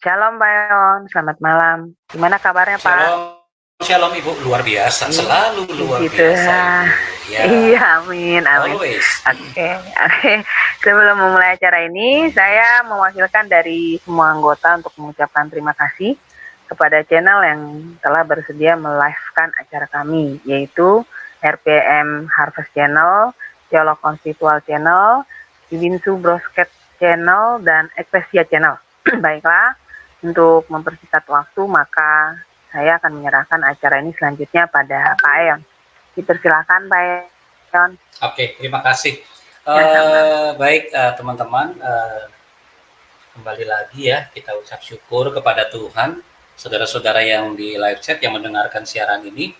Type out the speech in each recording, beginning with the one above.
Shalom Pak Yon, selamat malam. Gimana kabarnya Pak? Shalom, shalom Ibu, luar biasa, selalu luar Gitu. biasa Ibu. Ya, Iya, amin, amin. always. Oke. Sebelum memulai acara ini, saya mewakilkan dari semua anggota untuk mengucapkan terima kasih kepada channel yang telah bersedia melive-kan acara kami, yaitu RPM Harvest Channel, Teolog Konstitual Channel, Ibinsu Broadcast Channel, dan Eklesia Channel. Baiklah, untuk mempersingkat waktu, maka saya akan menyerahkan acara ini selanjutnya pada Pak Eon. Dipersilakan Pak Eon. Oke, terima kasih. Baik teman-teman, kembali lagi ya, kita ucap syukur kepada Tuhan, saudara-saudara yang di live chat yang mendengarkan siaran ini.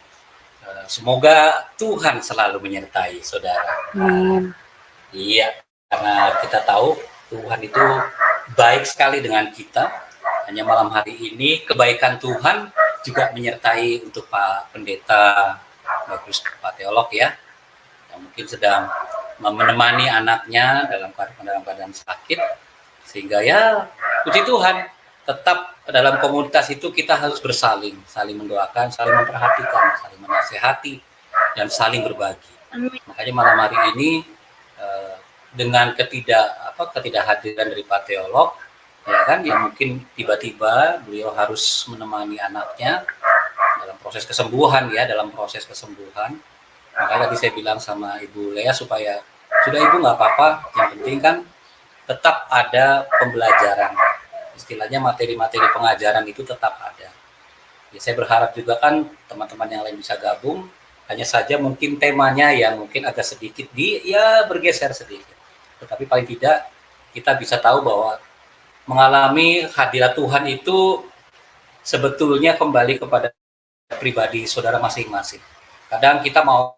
Semoga Tuhan selalu menyertai saudara. Iya, karena kita tahu Tuhan itu baik sekali dengan kita. Hanya malam hari ini kebaikan Tuhan juga menyertai untuk Pak Pendeta, bagus Pak Teolog ya, yang mungkin sedang menemani anaknya dalam keadaan sakit, sehingga ya puji Tuhan, tetap dalam komunitas itu kita harus saling mendoakan, saling memperhatikan, saling menasehati, dan saling berbagi. Makanya malam hari ini dengan ketidakhadiran dari Pak Teolog, ya kan, yang mungkin tiba-tiba beliau harus menemani anaknya dalam proses kesembuhan. Makanya tadi saya bilang sama Ibu Lea supaya sudah Ibu nggak apa-apa, yang penting kan tetap ada pembelajaran, istilahnya materi-materi pengajaran itu tetap ada. Ya, saya berharap juga kan teman-teman yang lain bisa gabung, hanya saja mungkin temanya yang mungkin agak sedikit bergeser sedikit, tetapi paling tidak kita bisa tahu bahwa mengalami hadirat Tuhan itu sebetulnya kembali kepada pribadi saudara masing-masing. Kadang kita mau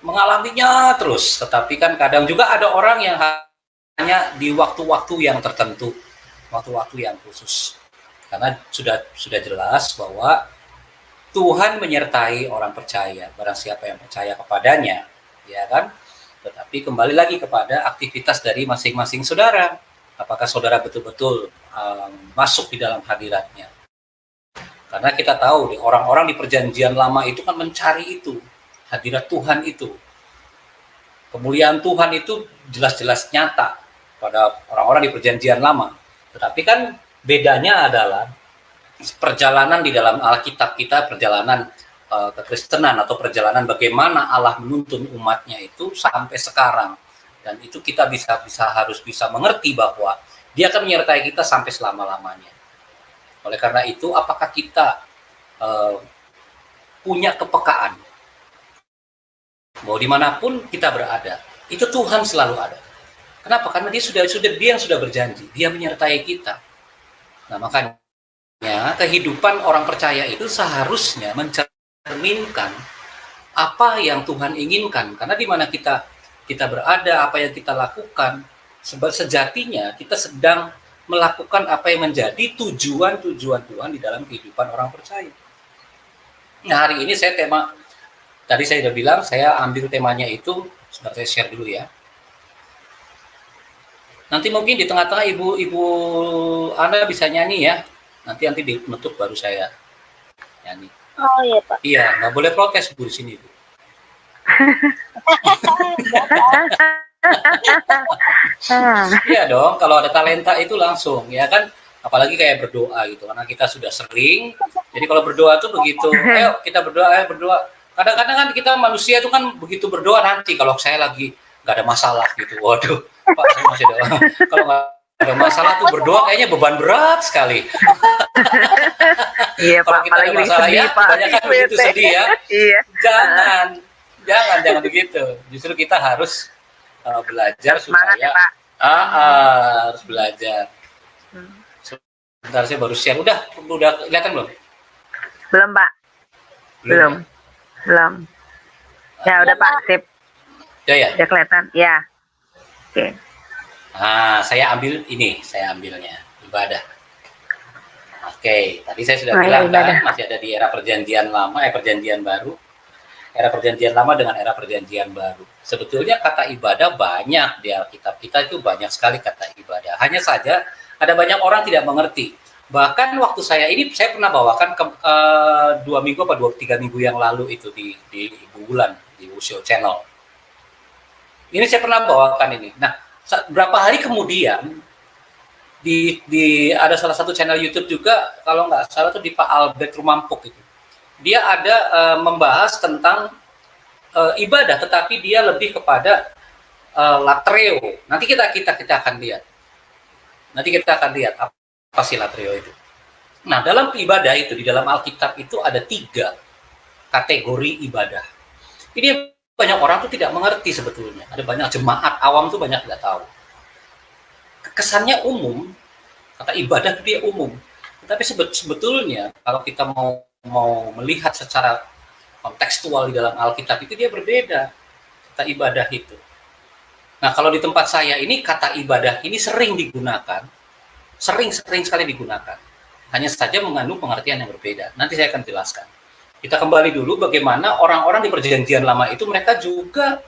mengalaminya terus, tetapi kan kadang juga ada orang yang hanya di waktu-waktu yang tertentu, waktu-waktu yang khusus. Karena sudah jelas bahwa Tuhan menyertai orang percaya, barang siapa yang percaya kepadanya, ya kan? Tetapi kembali lagi kepada aktivitas dari masing-masing saudara. Apakah saudara betul-betul masuk di dalam hadiratnya? Karena kita tahu orang-orang di perjanjian lama itu kan mencari itu, hadirat Tuhan itu. Kemuliaan Tuhan itu jelas-jelas nyata pada orang-orang di perjanjian lama. Tetapi kan bedanya adalah perjalanan di dalam Alkitab kita, perjalanan kekristenan atau perjalanan bagaimana Allah menuntun umatnya itu sampai sekarang. Dan itu kita harus bisa mengerti bahwa Dia akan menyertai kita sampai selama-lamanya. Oleh karena itu, apakah kita punya kepekaan bahwa dimanapun kita berada, itu Tuhan selalu ada. Kenapa? Karena Dia yang sudah berjanji, Dia menyertai kita. Nah, makanya kehidupan orang percaya itu seharusnya mencerminkan apa yang Tuhan inginkan. Karena di mana kita berada, apa yang kita lakukan, sejatinya kita sedang melakukan apa yang menjadi tujuan Tuhan di dalam kehidupan orang percaya. Nah, hari ini tadi saya sudah bilang, saya ambil temanya itu, sebentar saya share dulu ya. Nanti mungkin di tengah-tengah Ibu Anda bisa nyanyi ya. Nanti ditutup baru saya nyanyi. Oh iya Pak. Iya, nggak boleh protes Bu di sini Bu. Iya dong, kalau ada talenta itu langsung, ya kan, apalagi kayak berdoa gitu, karena kita sudah sering, jadi kalau berdoa tuh begitu, ayo kita berdoa. Kadang-kadang kan kita manusia itu kan begitu berdoa, nanti kalau saya lagi nggak ada masalah gitu, waduh, Pak saya masih ada, kalau nggak ada masalah tuh berdoa kayaknya beban berat sekali. Iya Kalau Pak, kita ada masalah ya, kebanyakan begitu sedih ya. Iya. Jangan begitu. Justru kita harus belajar Semangat supaya ya, Pak. harus belajar. Sebentar saya baru share. Udah kelihatan belum? Belum Pak. Belum. Ya udah Pak, sip. Ya. Udah kelihatan. Ya. Oke. Nah, saya ambilnya ibadah. Oke, tadi saya sudah bilang kan masih ada di era perjanjian lama, perjanjian baru. Era perjanjian lama dengan era perjanjian baru. Sebetulnya kata ibadah banyak di Alkitab kita, itu banyak sekali kata ibadah. Hanya saja ada banyak orang tidak mengerti Bahkan waktu saya pernah bawakan 2 minggu apa 3 minggu yang lalu itu di Ibu Wulan di Usio Channel. Ini saya pernah bawakan ini. Nah, berapa hari kemudian ada salah satu channel YouTube juga, kalau nggak salah tuh di Pak Albert Rumampuk itu. Dia ada membahas tentang ibadah, tetapi dia lebih kepada latreo. Nanti kita akan lihat. Nanti kita akan lihat apa sih latreo itu. Nah, dalam ibadah itu, di dalam Alkitab itu ada 3 kategori ibadah. Ini banyak orang tuh tidak mengerti sebetulnya. Ada banyak jemaat awam tuh banyak tidak tahu. Kesannya umum, kata ibadah itu dia umum. Tapi sebetulnya kalau kita mau melihat secara kontekstual di dalam Alkitab itu dia berbeda, kata ibadah itu. Nah, kalau di tempat saya ini kata ibadah ini sering digunakan, sering sekali digunakan. Hanya saja mengandung pengertian yang berbeda. Nanti saya akan jelaskan. Kita kembali dulu bagaimana orang-orang di Perjanjian Lama itu mereka juga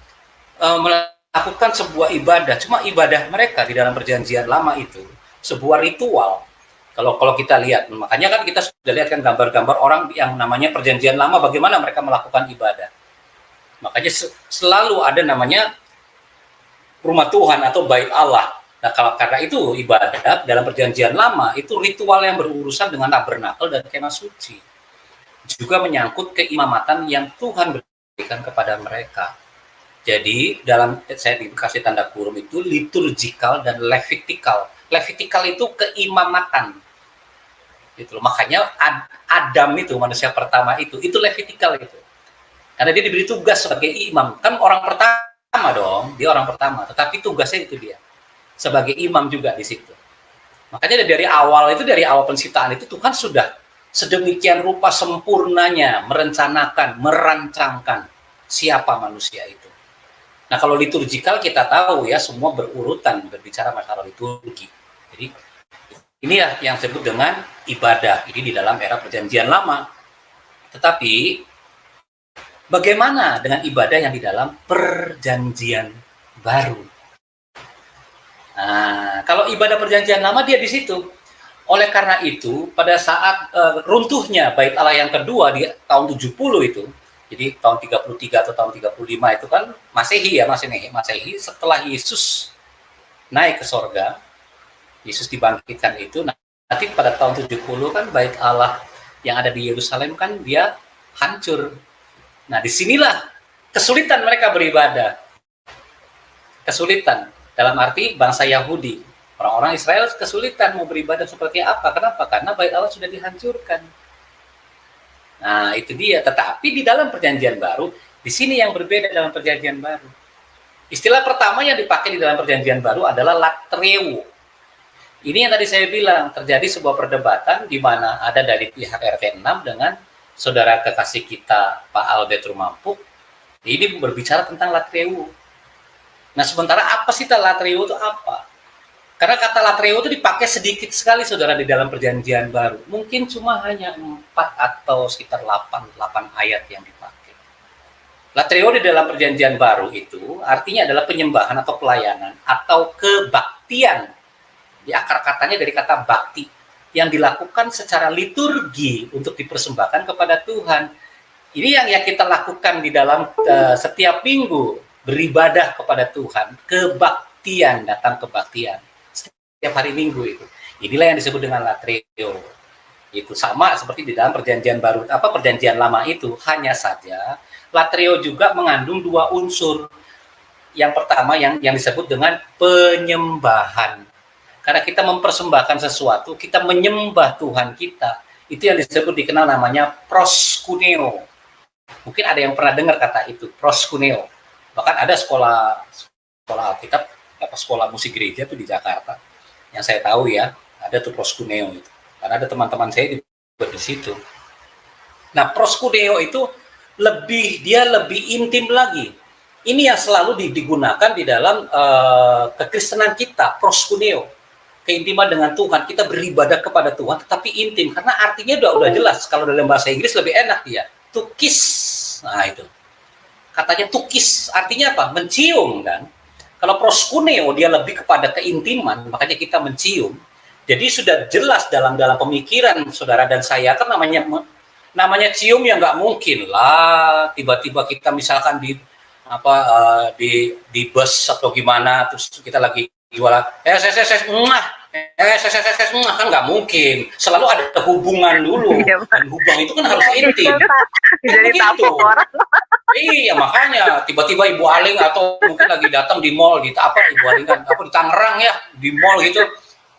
melakukan sebuah ibadah. Cuma ibadah mereka di dalam Perjanjian Lama itu sebuah ritual. Kalau kita lihat, makanya kan kita sudah lihat kan gambar-gambar orang yang namanya Perjanjian Lama bagaimana mereka melakukan ibadah. Makanya selalu ada namanya rumah Tuhan atau bait Allah. Nah, karena itu ibadah dalam Perjanjian Lama itu ritual yang berurusan dengan tabernakel dan kemah suci. Juga menyangkut keimamatan yang Tuhan berikan kepada mereka. Jadi dalam saya dikasih tanda kurung itu liturgikal dan levitikal. Levitikal itu keimamatan. Gitu loh. Makanya Adam itu manusia pertama itu levitikal itu. Karena dia diberi tugas sebagai imam. Kan orang pertama dong, dia orang pertama, tetapi tugasnya itu dia sebagai imam juga di situ. Makanya dari awal penciptaan itu Tuhan sudah sedemikian rupa sempurnanya merancangkan siapa manusia itu. Nah, kalau liturgikal kita tahu ya semua berurutan berbicara masalah liturgi. Jadi ini ya yang disebut dengan ibadah. Ini di dalam era Perjanjian Lama. Tetapi bagaimana dengan ibadah yang di dalam Perjanjian Baru? Nah, kalau ibadah Perjanjian Lama dia di situ. Oleh karena itu, pada saat runtuhnya Bait Allah yang kedua di tahun 70 itu, jadi tahun 33 atau tahun 35 itu kan Masehi ya, Masehi setelah Yesus naik ke sorga, Yesus dibangkitkan itu, nanti pada tahun 70 kan Bait Allah yang ada di Yerusalem kan dia hancur. Nah, disinilah kesulitan mereka beribadah. Kesulitan, dalam arti bangsa Yahudi. Orang-orang Israel kesulitan mau beribadah seperti apa. Kenapa? Karena Bait Allah sudah dihancurkan. Nah, itu dia. Tetapi di dalam Perjanjian Baru, di sini yang berbeda dalam Perjanjian Baru. Istilah pertama yang dipakai di dalam Perjanjian Baru adalah latreu. Ini yang tadi saya bilang, terjadi sebuah perdebatan di mana ada dari pihak RT 6 dengan saudara kekasih kita, Pak Albert Rumampuk. Ini berbicara tentang latreu. Nah, sementara apa sih latreu itu apa? Karena kata latreo itu dipakai sedikit sekali saudara di dalam Perjanjian Baru. Mungkin cuma hanya 4 atau sekitar 8 ayat yang dipakai. Latreo di dalam Perjanjian Baru itu artinya adalah penyembahan atau pelayanan atau kebaktian. Di akar katanya dari kata bakti yang dilakukan secara liturgi untuk dipersembahkan kepada Tuhan. Ini yang kita lakukan di dalam setiap minggu beribadah kepada Tuhan, kebaktian, datang kebaktian. Setiap hari Minggu itu. Inilah yang disebut dengan latreo. Itu sama seperti di dalam Perjanjian Baru, Perjanjian Lama itu, hanya saja latreo juga mengandung 2 unsur. Yang pertama yang disebut dengan penyembahan. Karena kita mempersembahkan sesuatu, kita menyembah Tuhan kita. Itu yang disebut dikenal namanya proskuneo. Mungkin ada yang pernah dengar kata itu, proskuneo. Bahkan ada sekolah Alkitab, sekolah musik gereja itu di Jakarta. Yang saya tahu ya, ada tuh proskuneo itu. Karena ada teman-teman saya di situ. Nah, proskuneo itu lebih intim lagi. Ini yang selalu digunakan di dalam kekristenan kita, proskuneo. Keintiman dengan Tuhan, kita beribadah kepada Tuhan, tetapi intim. Karena artinya udah jelas. Kalau dalam bahasa Inggris lebih enak dia. To kiss. Nah, itu. Katanya to kiss, artinya apa? Mencium kan. Kalau proskuneo dia lebih kepada keintiman, makanya kita mencium. Jadi sudah jelas dalam pemikiran saudara dan saya kan namanya cium ya nggak mungkin lah tiba-tiba kita misalkan di di bus atau gimana terus kita lagi jualan kan nggak mungkin, selalu ada hubungan dulu dan hubungan itu kan harus intim jadi begitu. orang. Iya makanya tiba-tiba Ibu Aling atau mungkin lagi datang di mall di Ibu Aling kan di Tangerang ya di mall gitu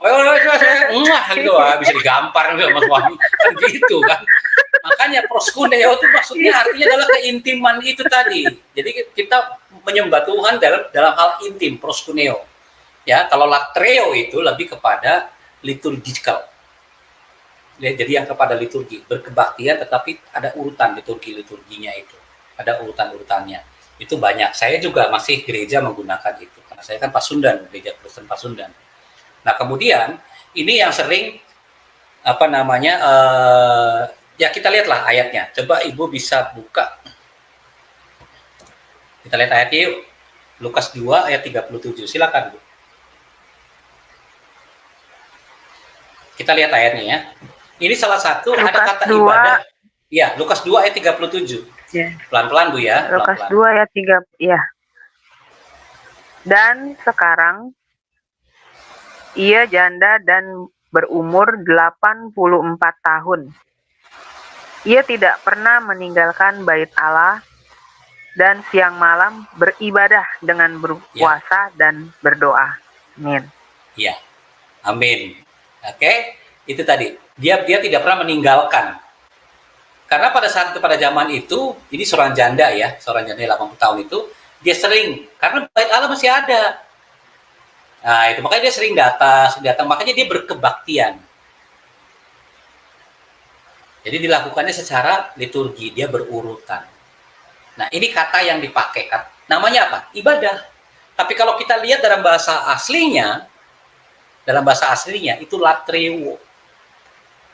gitu bisa digampar sama suami kan gitu kan. Makanya proskuneo itu maksudnya artinya adalah keintiman itu tadi. Jadi kita menyembah Tuhan dalam hal intim, proskuneo. Ya, kalau latreo itu lebih kepada liturgical. Ya, jadi yang kepada liturgi, berkebaktian tetapi ada urutan liturginya itu. Ada urutan-urutannya. Itu banyak. Saya juga masih gereja menggunakan itu. Karena saya kan Pasundan, gereja Kristen Pasundan. Nah, kemudian ini yang sering ya kita lihatlah ayatnya. Coba Ibu bisa buka. Kita lihat ayatnya yuk. Lukas 2 ayat 37. Silakan, Bu. Kita lihat ayatnya ya. Ini salah satu Lukas ada kata 2. Ibadah. Ya, Lukas 2 ayat 37. Ya. Pelan-pelan, Bu ya. Lukas 2 ayat 3 ya. Dan sekarang ia janda dan berumur 84 tahun. Ia tidak pernah meninggalkan bait Allah dan siang malam beribadah dengan berpuasa dan berdoa. Amin. Ya, amin. Oke, itu tadi. Dia tidak pernah meninggalkan. Karena pada zaman itu, ini seorang janda 80 tahun itu, dia sering, karena bait Allah masih ada. Nah, itu makanya dia sering datang, makanya dia berkebaktian. Jadi dilakukannya secara liturgi, dia berurutan. Nah, ini kata yang dipakai, namanya apa? Ibadah. Tapi kalau kita lihat dalam bahasa aslinya itu latreo.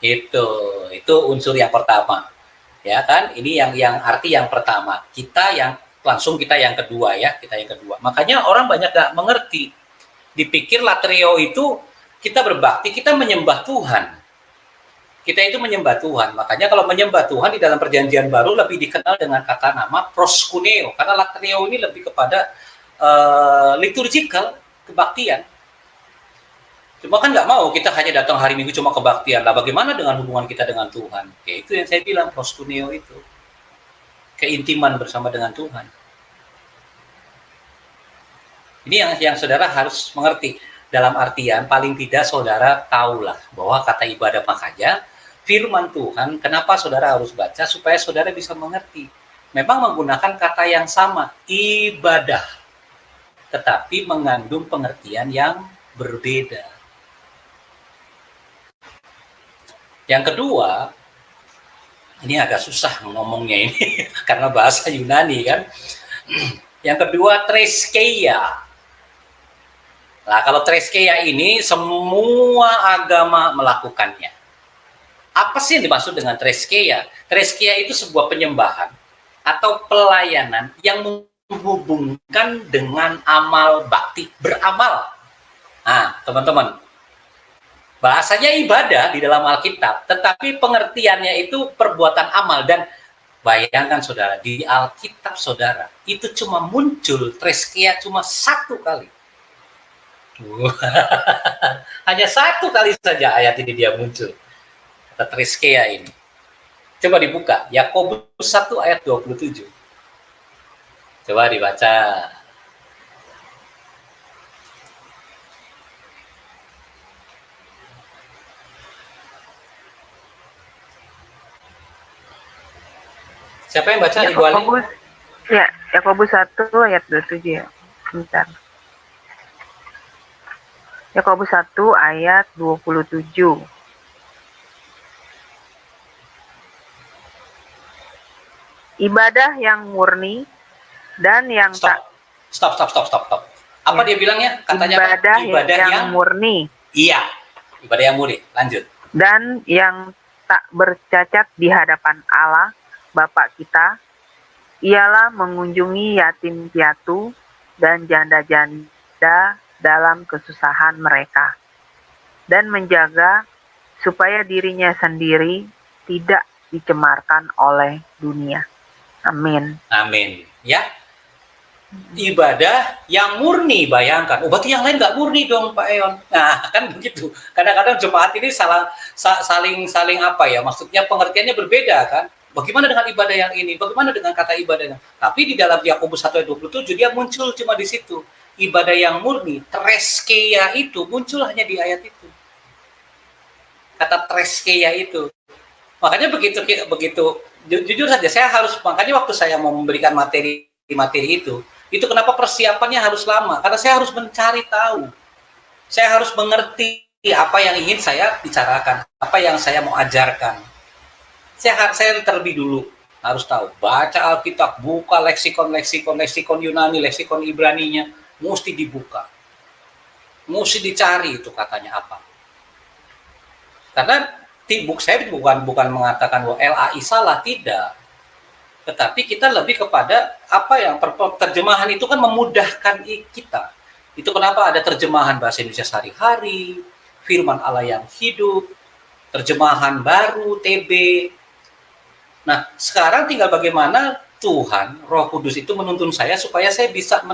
Itu unsur yang pertama. Ya kan? Ini yang arti yang pertama. Kita yang kedua ya, Makanya orang banyak gak mengerti. Dipikir latreo itu kita berbakti, kita menyembah Tuhan. Kita itu menyembah Tuhan. Makanya kalau menyembah Tuhan di dalam perjanjian baru lebih dikenal dengan kata nama proskuneo. Karena latreo ini lebih kepada liturgical, kebaktian. Cuma kan nggak mau kita hanya datang hari Minggu cuma kebaktian. Lah bagaimana dengan hubungan kita dengan Tuhan? Ya itu yang saya bilang proskuneo itu. Keintiman bersama dengan Tuhan. Ini yang saudara harus mengerti. Dalam artian paling tidak saudara tahulah bahwa kata ibadah makanya firman Tuhan, kenapa saudara harus baca supaya saudara bisa mengerti. Memang menggunakan kata yang sama, ibadah. Tetapi mengandung pengertian yang berbeda. Yang kedua, ini agak susah ngomongnya ini karena bahasa Yunani kan. Yang kedua, treskeia. Nah, kalau treskeia ini semua agama melakukannya. Apa sih yang dimaksud dengan treskeia? Treskeia itu sebuah penyembahan atau pelayanan yang menghubungkan dengan amal bakti, beramal. Nah, teman-teman, bahasanya ibadah di dalam Alkitab, tetapi pengertiannya itu perbuatan amal. Dan bayangkan saudara, di Alkitab saudara, itu cuma muncul treskeia cuma satu kali. Hanya satu kali saja ayat ini dia muncul. Kata treskeia ini. Coba dibuka, Yakobus 1 ayat 27. Coba dibaca. Siapa yang baca? Ibu Ali? Ya, Yakobus 1 ayat 27 ya. Bentar. Yakobus 1 ayat 27. Ibadah yang murni dan yang Stop. Apa dia bilangnya? Katanya ibadah yang murni. Iya, ibadah yang murni. Lanjut. Dan yang tak bercacat di hadapan Allah Bapa kita, ialah mengunjungi yatim piatu dan janda-janda dalam kesusahan mereka. dan menjaga supaya dirinya sendiri tidak dicemarkan oleh dunia. Amin. Amin. Ya, ibadah yang murni, bayangkan. Oh, berarti yang lain nggak murni dong, Pak Eon. Nah, kan begitu. Kadang-kadang jemaat ini saling apa ya? Maksudnya pengertiannya berbeda kan. Bagaimana dengan ibadah yang ini? Bagaimana dengan kata ibadahnya? Tapi di dalam Yakobus 1 ayat 27 dia muncul cuma di situ. Ibadah yang murni, treskeia itu muncul hanya di ayat itu. Kata treskeia itu. Makanya begitu jujur saja saya harus, makanya waktu saya mau memberikan materi itu kenapa persiapannya harus lama, karena saya harus mencari tahu, saya harus mengerti apa yang ingin saya bicarakan, apa yang saya mau ajarkan. Saya terlebih dulu harus tahu, baca Alkitab, buka leksikon Yunani, leksikon Ibraninya, mesti dibuka, mesti dicari itu katanya apa. Karena saya bukan mengatakan bahwa LAI salah, tidak. Tetapi kita lebih kepada apa yang terjemahan itu kan memudahkan kita. Itu kenapa ada terjemahan bahasa Indonesia sehari-hari, firman Allah yang hidup, terjemahan baru, TB. Nah, sekarang tinggal bagaimana Tuhan, Roh Kudus itu menuntun saya supaya saya bisa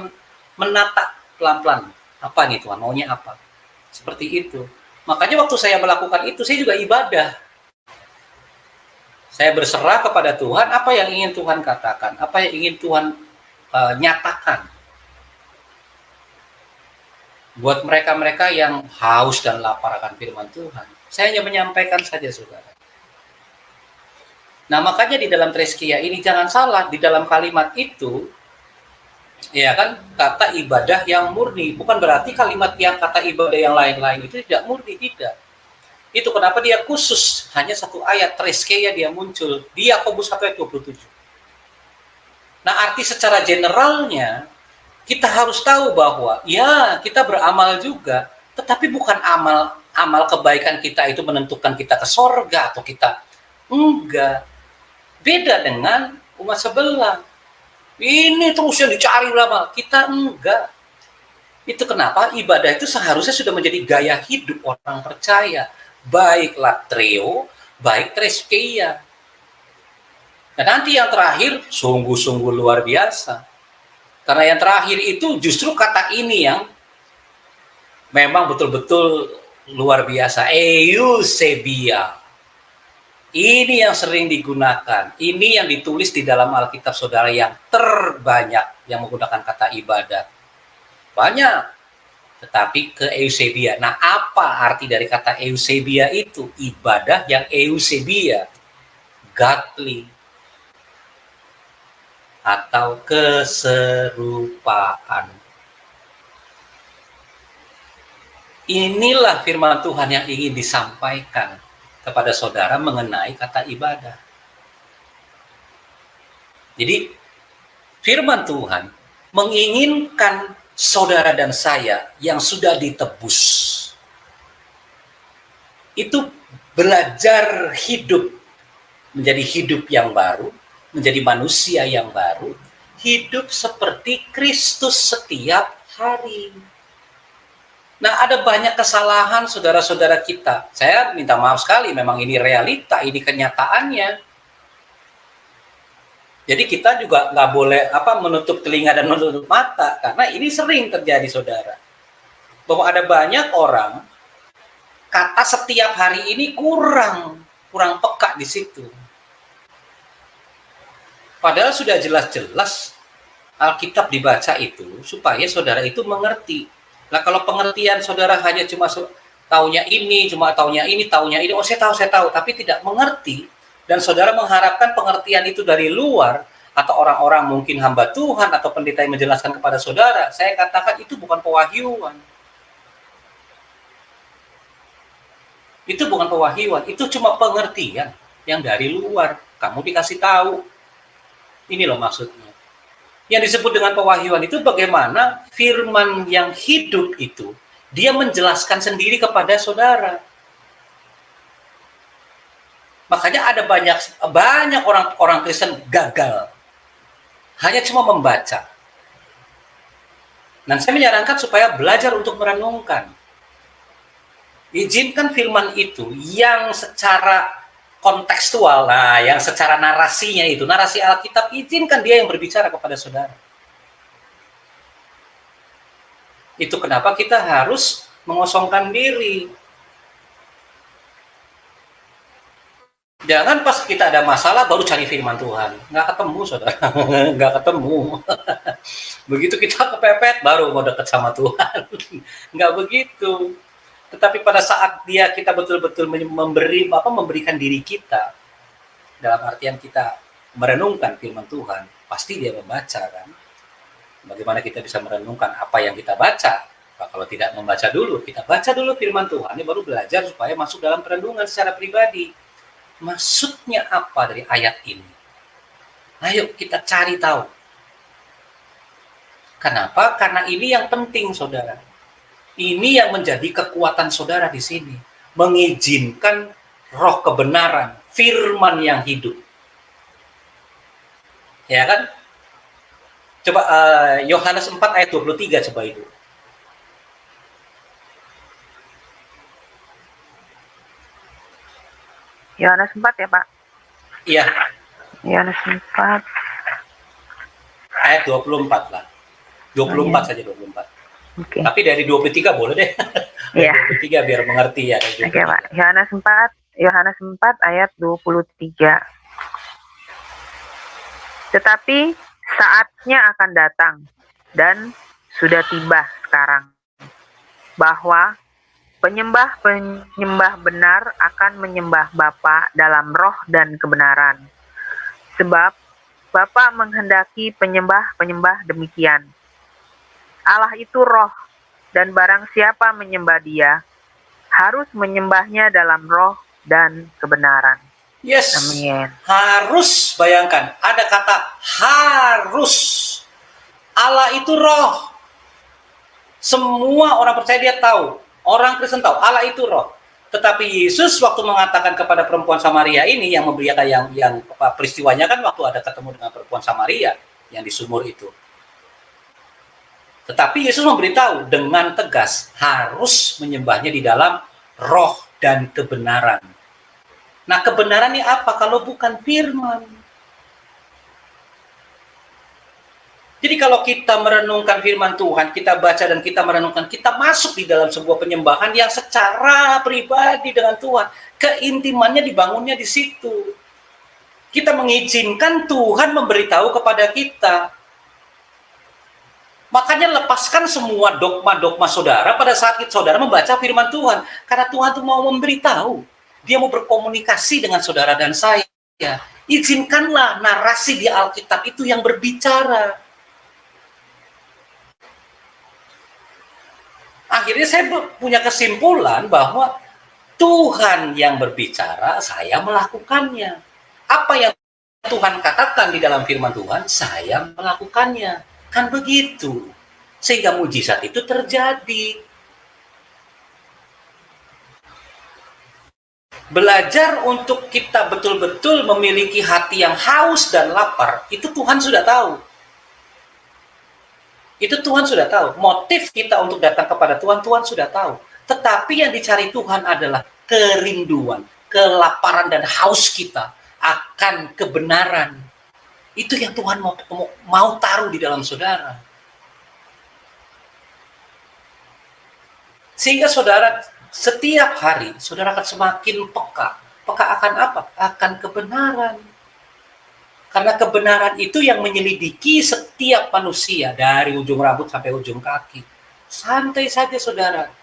menata pelan-pelan. Apa nih Tuhan, maunya apa? Seperti itu. Makanya waktu saya melakukan itu, saya juga ibadah. Saya berserah kepada Tuhan, apa yang ingin Tuhan katakan, apa yang ingin Tuhan nyatakan. Buat mereka-mereka yang haus dan lapar akan firman Tuhan, saya hanya menyampaikan saja, saudara. Nah, makanya di dalam treskia ini jangan salah, di dalam kalimat itu, ya kan, kata ibadah yang murni, bukan berarti kalimat yang kata ibadah yang lain-lain itu tidak murni, tidak. Itu kenapa dia khusus, hanya satu ayat, treskeia dia muncul, di Yakobus 1 ayat 27. Nah, arti secara generalnya, kita harus tahu bahwa, ya, kita beramal juga, tetapi bukan amal kebaikan kita itu menentukan kita ke sorga, atau kita, enggak. Beda dengan umat sebelah. Ini terus yang dicari lama, kita enggak. Itu kenapa ibadah itu seharusnya sudah menjadi gaya hidup orang percaya, baik latreo, baik treskeia. Dan nanti yang terakhir sungguh-sungguh luar biasa. Karena yang terakhir itu justru kata ini yang memang betul-betul luar biasa, eusebia. Ini yang sering digunakan, ini yang ditulis di dalam Alkitab saudara yang terbanyak yang menggunakan kata ibadah. Banyak, tetapi ke eusebia. Nah, apa arti dari kata eusebia itu? Ibadah yang eusebia, godly, atau keserupaan. Inilah firman Tuhan yang ingin disampaikan kepada saudara mengenai kata ibadah. Jadi, firman Tuhan menginginkan saudara dan saya yang sudah ditebus itu belajar hidup, menjadi hidup yang baru, menjadi manusia yang baru, hidup seperti Kristus setiap hari. Nah, ada banyak kesalahan saudara-saudara kita. Saya minta maaf sekali, memang ini realita, ini kenyataannya. Jadi kita juga nggak boleh menutup telinga dan menutup mata, karena ini sering terjadi, saudara. Bahwa ada banyak orang, kata setiap hari ini kurang peka di situ. Padahal sudah jelas-jelas Alkitab dibaca itu supaya saudara itu mengerti. Nah, kalau pengertian saudara hanya cuma taunya ini, oh saya tahu, tapi tidak mengerti, dan saudara mengharapkan pengertian itu dari luar, atau orang-orang mungkin hamba Tuhan, atau pendeta yang menjelaskan kepada saudara, saya katakan itu bukan pewahyuan. Itu bukan pewahyuan, itu cuma pengertian yang dari luar. Kamu dikasih tahu. Ini loh maksudnya. Yang disebut dengan pewahyuan itu bagaimana firman yang hidup itu dia menjelaskan sendiri kepada saudara. Makanya ada banyak orang Kristen gagal hanya cuma membaca. Dan saya menyarankan supaya belajar untuk merenungkan. Izinkan firman itu yang secara kontekstual, nah yang secara narasinya itu, narasi Alkitab, izinkan dia yang berbicara kepada saudara. Itu kenapa kita harus mengosongkan diri. Jangan pas kita ada masalah baru cari firman Tuhan. Nggak ketemu, saudara. Nggak ketemu. Begitu kita kepepet, baru mau dekat sama Tuhan. Nggak begitu. Tetapi pada saat kita betul-betul memberikan diri kita, dalam artian kita merenungkan firman Tuhan, pasti dia membaca kan. Bagaimana kita bisa merenungkan apa yang kita baca? Nah, kalau tidak membaca dulu, kita baca dulu firman Tuhan, ini baru belajar supaya masuk dalam perenungan secara pribadi. Maksudnya apa dari ayat ini? Ayo kita cari tahu. Kenapa? Karena ini yang penting, saudara. Ini yang menjadi kekuatan saudara di sini. Mengizinkan roh kebenaran, firman yang hidup. Ya kan? Coba Yohanes 4 ayat 23 coba itu. Yohanes 4 ya, Pak? Iya. Yohanes 4. Ayat 24 lah. 24 saja 24. Oke. Tapi dari 23 boleh deh. Iya. 23 biar mengerti ya. Oke, Pak. Yohanes 4 ayat 23. Tetapi saatnya akan datang dan sudah tiba sekarang bahwa penyembah benar akan menyembah Bapa dalam roh dan kebenaran. Sebab Bapa menghendaki penyembah demikian. Allah itu roh, dan barang siapa menyembah dia, harus menyembahnya dalam roh dan kebenaran. Yes, Amin. Harus, bayangkan, ada kata harus. Allah itu roh. Semua orang percaya dia tahu. Orang Kristen tahu Allah itu roh. Tetapi Yesus waktu mengatakan kepada perempuan Samaria ini yang memberikan yang peristiwanya kan waktu ada ketemu dengan perempuan Samaria yang di sumur itu. Tetapi Yesus memberitahu dengan tegas harus menyembahnya di dalam roh dan kebenaran. Nah, kebenaran ini apa kalau bukan firman? Jadi kalau kita merenungkan firman Tuhan, kita baca dan kita merenungkan, kita masuk di dalam sebuah penyembahan yang secara pribadi dengan Tuhan. Keintimannya dibangunnya di situ. Kita mengizinkan Tuhan memberitahu kepada kita. Makanya lepaskan semua dogma-dogma saudara pada saat saudara membaca firman Tuhan. Karena Tuhan itu mau memberitahu. Dia mau berkomunikasi dengan saudara dan saya. Izinkanlah narasi di Alkitab itu yang berbicara. Akhirnya saya punya kesimpulan bahwa Tuhan yang berbicara, saya melakukannya. Apa yang Tuhan katakan di dalam firman Tuhan, saya melakukannya. Kan begitu. Sehingga mujizat itu terjadi. Belajar untuk kita betul-betul memiliki hati yang haus dan lapar, itu Tuhan sudah tahu. Itu Tuhan sudah tahu. Motif kita untuk datang kepada Tuhan, Tuhan sudah tahu. Tetapi yang dicari Tuhan adalah kerinduan, kelaparan dan haus kita akan kebenaran. Itu yang Tuhan mau taruh di dalam saudara. Sehingga saudara setiap hari, saudara akan semakin peka. Peka akan apa? Akan kebenaran. Karena kebenaran itu yang menyelidiki setiap manusia dari ujung rambut sampai ujung kaki. Santai saja saudara.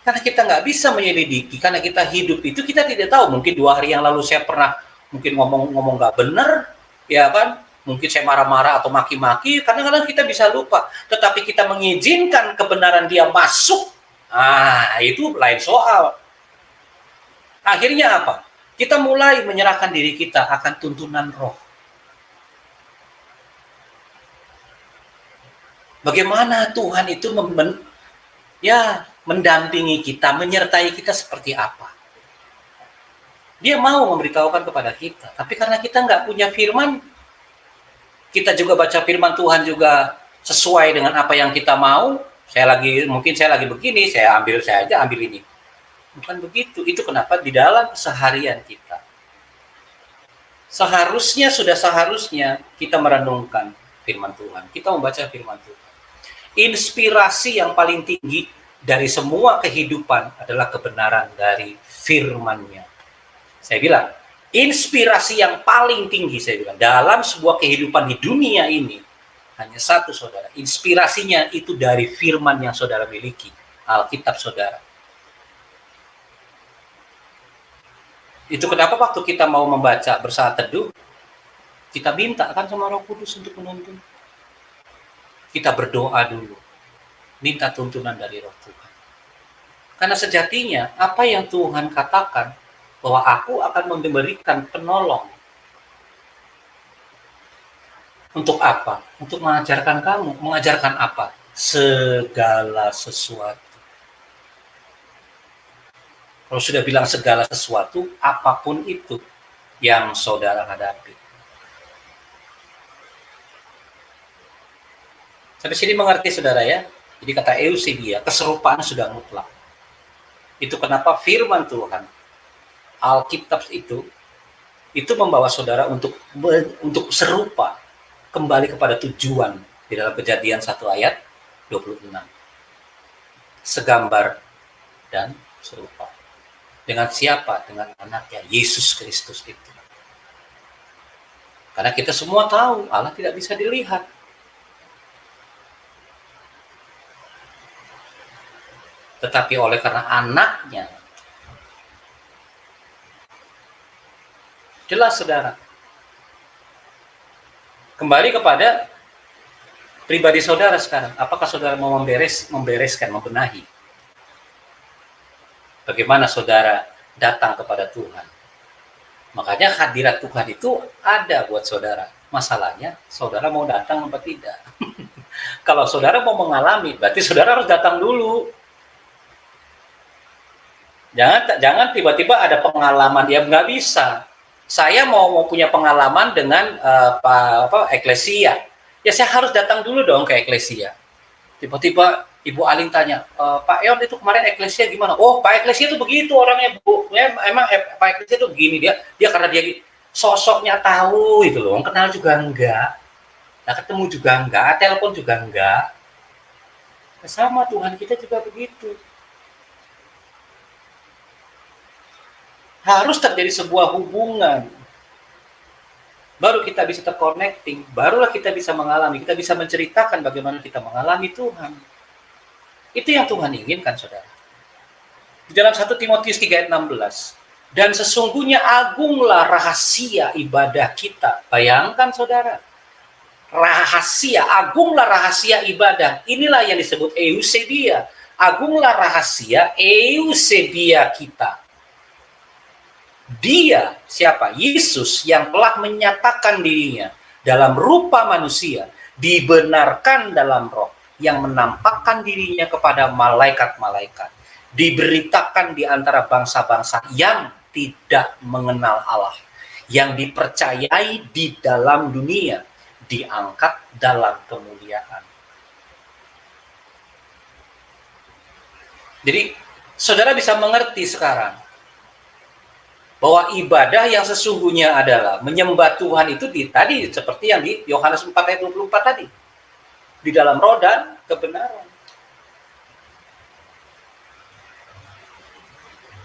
Karena kita nggak bisa menyelidiki, karena kita hidup itu kita tidak tahu. Mungkin 2 hari yang lalu saya pernah mungkin ngomong nggak benar, ya kan? Mungkin saya marah-marah atau maki-maki. Kadang-kadang kita bisa lupa. Tetapi kita mengizinkan kebenaran dia masuk. Itu lain soal. Akhirnya apa? Kita mulai menyerahkan diri kita akan tuntunan roh. Bagaimana Tuhan itu mendampingi kita, menyertai kita seperti apa. Dia mau memberitahukan kepada kita. Tapi karena kita nggak punya firman, kita juga baca firman Tuhan juga sesuai dengan apa yang kita mau, Mungkin saya lagi begini, saya aja ambil ini. Bukan begitu. Itu kenapa di dalam keseharian kita seharusnya kita merenungkan firman Tuhan. Kita membaca firman Tuhan. Inspirasi yang paling tinggi dari semua kehidupan adalah kebenaran dari firman-Nya. Saya bilang, inspirasi yang paling tinggi saya bilang dalam sebuah kehidupan di dunia ini hanya satu, saudara. Inspirasinya itu dari firman yang saudara miliki, Alkitab saudara. Itu kenapa waktu kita mau membaca bersaat teduh, kita minta kan sama Roh Kudus untuk menuntun. Kita berdoa dulu, minta tuntunan dari Roh Tuhan. Karena sejatinya apa yang Tuhan katakan bahwa aku akan memberikan penolong. Untuk apa? Untuk mengajarkan kamu. Mengajarkan apa? Segala sesuatu. Kalau sudah bilang segala sesuatu, apapun itu yang saudara hadapi. Sampai sini mengerti saudara ya? Jadi kata Eusebia, keserupaan sudah mutlak. Itu kenapa firman Tuhan, Alkitab itu membawa saudara untuk serupa, kembali kepada tujuan di dalam Kejadian 1 ayat 26. Segambar dan serupa. Dengan siapa? Dengan anaknya, Yesus Kristus itu. Karena kita semua tahu, Allah tidak bisa dilihat. Tetapi oleh karena anaknya, jelas saudara. Kembali kepada pribadi saudara sekarang. Apakah saudara mau membereskan, membenahi? Bagaimana saudara datang kepada Tuhan? Makanya hadirat Tuhan itu ada buat saudara. Masalahnya, saudara mau datang apa tidak? Kalau saudara mau mengalami, berarti saudara harus datang dulu. Jangan tiba-tiba ada pengalaman, ya nggak bisa. Saya mau punya pengalaman dengan eklesia. Ya saya harus datang dulu dong ke eklesia. Tiba-tiba Ibu Aling tanya, Pak Eon itu kemarin eklesia gimana? Oh, Pak eklesia itu begitu orangnya, Bu. Ya, emang Pak eklesia itu begini, dia karena dia sosoknya tahu itu loh, kenal juga enggak. Nah, ketemu juga enggak, telepon juga enggak. Sama Tuhan kita juga begitu. Harus terjadi sebuah hubungan. Baru kita bisa terconnecting, barulah kita bisa mengalami, kita bisa menceritakan bagaimana kita mengalami Tuhan. Itu yang Tuhan inginkan, saudara. Di dalam 1 Timotius 3 ayat 16. Dan sesungguhnya agunglah rahasia ibadah kita. Bayangkan, saudara. Rahasia, agunglah rahasia ibadah. Inilah yang disebut Eusebia. Agunglah rahasia Eusebia kita. Dia, siapa? Yesus yang telah menyatakan dirinya dalam rupa manusia, dibenarkan dalam roh, yang menampakkan dirinya kepada malaikat-malaikat, diberitakan di antara bangsa-bangsa yang tidak mengenal Allah, yang dipercayai di dalam dunia, diangkat dalam kemuliaan. Jadi, saudara bisa mengerti sekarang bahwa ibadah yang sesungguhnya adalah menyembah Tuhan itu tadi seperti yang di Yohanes 4 ayat 24 tadi. Di dalam roh dan kebenaran.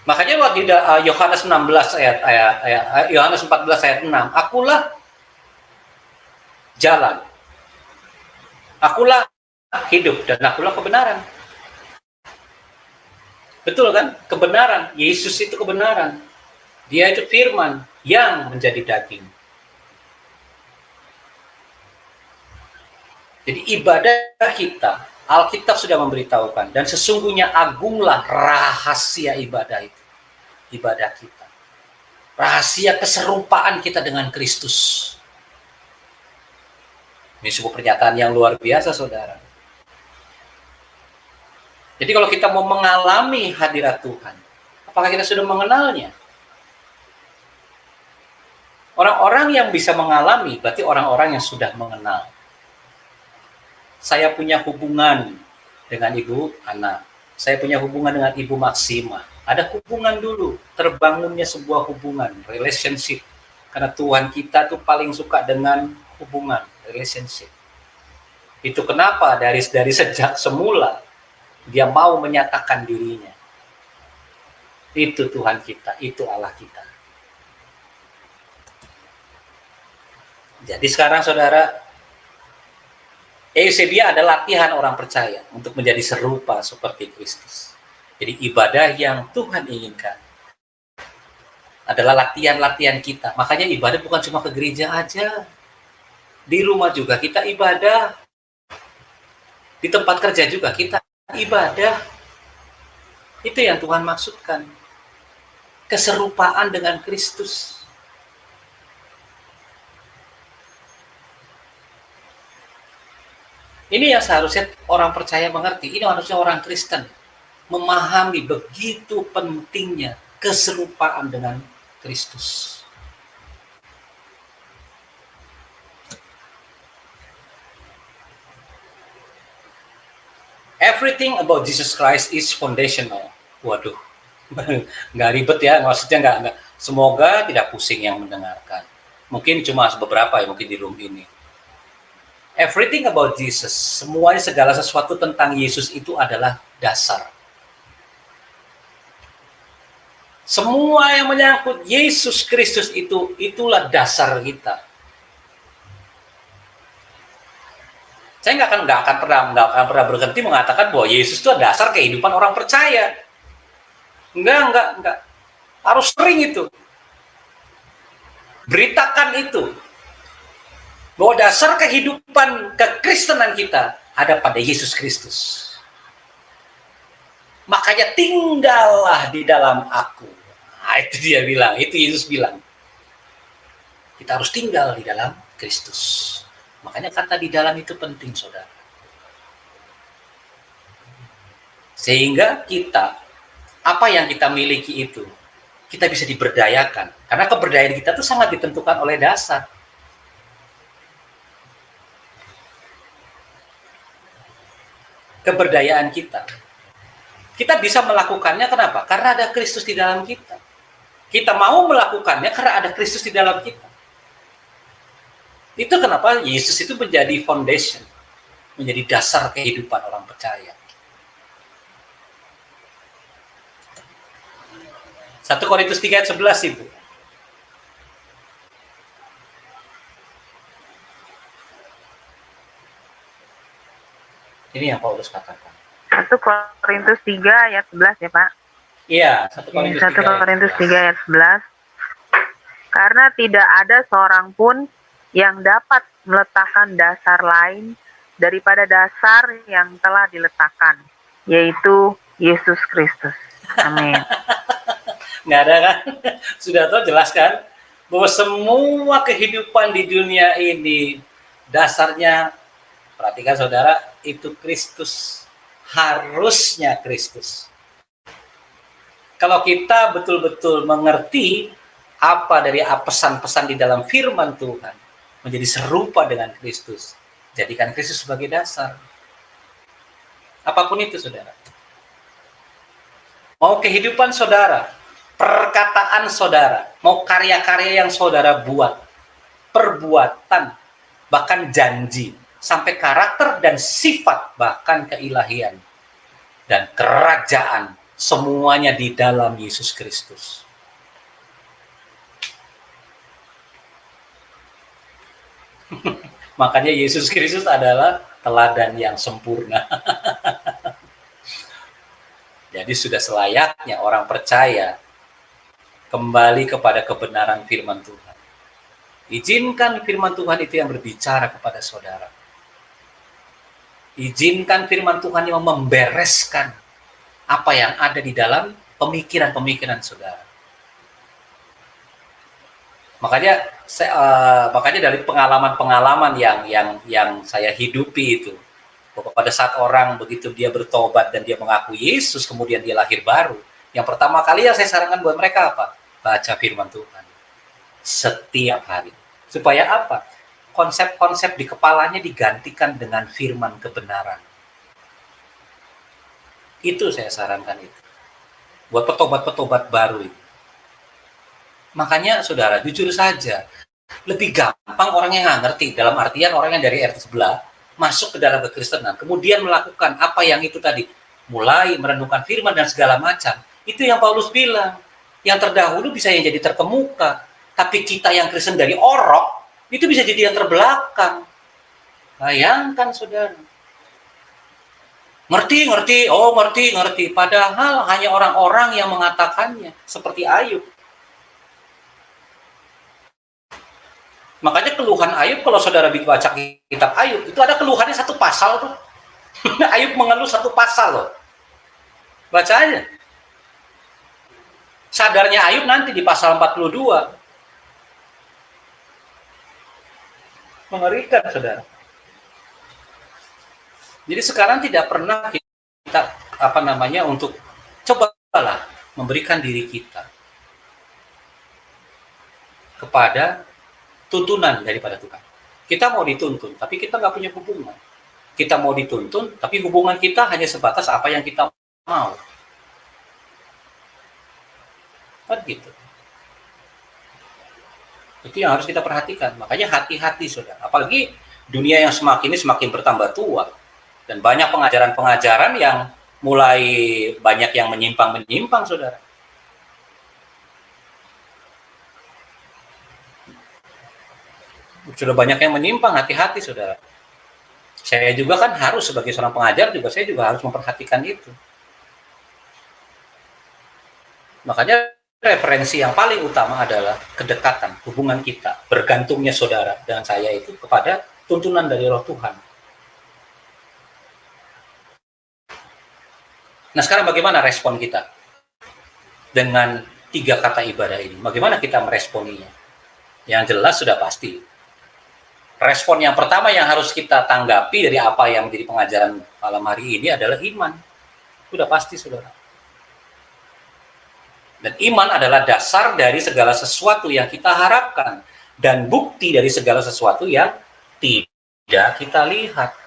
Makanya waktu di Yohanes 16 Yohanes 14 ayat 6, akulah jalan, akulah hidup, dan akulah kebenaran. Betul kan? Kebenaran. Yesus itu kebenaran. Dia itu firman yang menjadi daging. Jadi ibadah kita, Alkitab sudah memberitahukan, dan sesungguhnya agunglah rahasia ibadah itu. Ibadah kita. Rahasia keserupaan kita dengan Kristus. Ini sebuah pernyataan yang luar biasa, saudara. Jadi kalau kita mau mengalami hadirat Tuhan, apakah kita sudah mengenalnya? Orang-orang yang bisa mengalami, berarti orang-orang yang sudah mengenal. Saya punya hubungan dengan Ibu Ana. Saya punya hubungan dengan Ibu Maksima. Ada hubungan dulu, terbangunnya sebuah hubungan, relationship. Karena Tuhan kita tuh paling suka dengan hubungan, relationship. Itu kenapa dari sejak semula dia mau menyatakan dirinya. Itu Tuhan kita, itu Allah kita. Jadi sekarang saudara, Eusebia adalah latihan orang percaya untuk menjadi serupa seperti Kristus. Jadi ibadah yang Tuhan inginkan adalah latihan-latihan kita. Makanya ibadah bukan cuma ke gereja aja. Di rumah juga kita ibadah. Di tempat kerja juga kita ibadah. Itu yang Tuhan maksudkan. Keserupaan dengan Kristus. Ini yang seharusnya orang percaya mengerti. Ini harusnya orang Kristen memahami begitu pentingnya keserupaan dengan Kristus. Everything about Jesus Christ is foundational. Waduh, nggak ribet ya, maksudnya nggak. Semoga tidak pusing yang mendengarkan. Mungkin cuma beberapa ya, mungkin di room ini. Everything about Jesus, semuanya segala sesuatu tentang Yesus itu adalah dasar. Semua yang menyangkut Yesus Kristus itulah dasar kita. Saya nggak akan pernah berhenti mengatakan bahwa Yesus itu dasar kehidupan orang percaya. Enggak. Harus sering itu. Beritakan itu. Bahwa dasar kehidupan kekristenan kita ada pada Yesus Kristus. Makanya tinggallah di dalam aku. Nah, itu dia bilang, itu Yesus bilang. Kita harus tinggal di dalam Kristus. Makanya kata di dalam itu penting, saudara. Sehingga kita, apa yang kita miliki itu, kita bisa diberdayakan. Karena keberdayaan kita itu sangat ditentukan oleh dasar. Keberdayaan kita. Kita bisa melakukannya kenapa? Karena ada Kristus di dalam kita. Kita mau melakukannya karena ada Kristus di dalam kita. Itu kenapa Yesus itu menjadi foundation, menjadi dasar kehidupan orang percaya. 1 Korintus 3 ayat 11 Ibu. Ini yang Paulus katakan. 1 Korintus 3 ayat 11 ya Pak? Iya, 1 Korintus 3 ayat 11. Karena tidak ada seorang pun yang dapat meletakkan dasar lain daripada dasar yang telah diletakkan, yaitu Yesus Kristus. Amin. Nggak ada kan? Sudah tahu jelas kan? Bahwa semua kehidupan di dunia ini dasarnya, perhatikan saudara, itu Kristus. Harusnya Kristus. Kalau kita betul-betul mengerti apa dari pesan-pesan di dalam firman Tuhan, menjadi serupa dengan Kristus, jadikan Kristus sebagai dasar. Apapun itu, saudara. Mau kehidupan saudara, perkataan saudara, mau karya-karya yang saudara buat, perbuatan, bahkan janji, sampai karakter dan sifat, bahkan keilahian dan kerajaan, semuanya di dalam Yesus Kristus. Makanya Yesus Kristus adalah teladan yang sempurna. Jadi sudah selayaknya orang percaya kembali kepada kebenaran firman Tuhan. Izinkan firman Tuhan itu yang berbicara kepada saudara. Izinkan firman Tuhan yang membereskan apa yang ada di dalam pemikiran-pemikiran saudara. Makanya dari pengalaman-pengalaman yang saya hidupi itu, bahwa pada saat orang begitu dia bertobat dan dia mengaku Yesus, kemudian dia lahir baru, yang pertama kali yang saya sarankan buat mereka apa? Baca firman Tuhan setiap hari. Supaya apa? Konsep-konsep di kepalanya digantikan dengan firman kebenaran. Itu saya sarankan itu. Buat petobat-petobat baru itu. Makanya saudara, jujur saja, lebih gampang orang yang nggak ngerti, dalam artian orang yang dari RT sebelah, masuk ke dalam kekristenan, kemudian melakukan apa yang itu tadi, mulai merenungkan firman dan segala macam. Itu yang Paulus bilang, yang terdahulu bisa yang jadi terkemuka, tapi kita yang Kristen dari orok, itu bisa jadi yang terbelakang. Bayangkan saudara. Ngerti. Padahal hanya orang-orang yang mengatakannya, seperti Ayub. Makanya keluhan Ayub, kalau saudara baca kitab Ayub, itu ada keluhannya satu pasal tuh. Ayub mengeluh satu pasal loh. Baca aja. Sadarnya Ayub nanti di pasal 42. Mengerikan, saudara. Jadi sekarang tidak pernah kita untuk cobalah memberikan diri kita kepada tuntunan daripada Tuhan. Kita mau dituntun, tapi kita nggak punya hubungan. Kita mau dituntun, tapi hubungan kita hanya sebatas apa yang kita mau. Kan gitu. Itu yang harus kita perhatikan. Makanya hati-hati, saudara. Apalagi dunia yang semakin bertambah tua. Dan banyak pengajaran-pengajaran yang mulai banyak yang menyimpang, saudara. Sudah banyak yang menyimpang, hati-hati, saudara. Saya juga kan harus, sebagai seorang pengajar juga, saya juga harus memperhatikan itu. Makanya referensi yang paling utama adalah kedekatan, hubungan kita, bergantungnya saudara dan saya itu kepada tuntunan dari Roh Tuhan. Nah, sekarang bagaimana respon kita dengan 3 kata ibadah ini? Bagaimana kita meresponinya? Yang jelas sudah pasti. Respon yang pertama yang harus kita tanggapi dari apa yang menjadi pengajaran malam hari ini adalah iman. Sudah pasti, saudara. Dan iman adalah dasar dari segala sesuatu yang kita harapkan dan bukti dari segala sesuatu yang tidak kita lihat.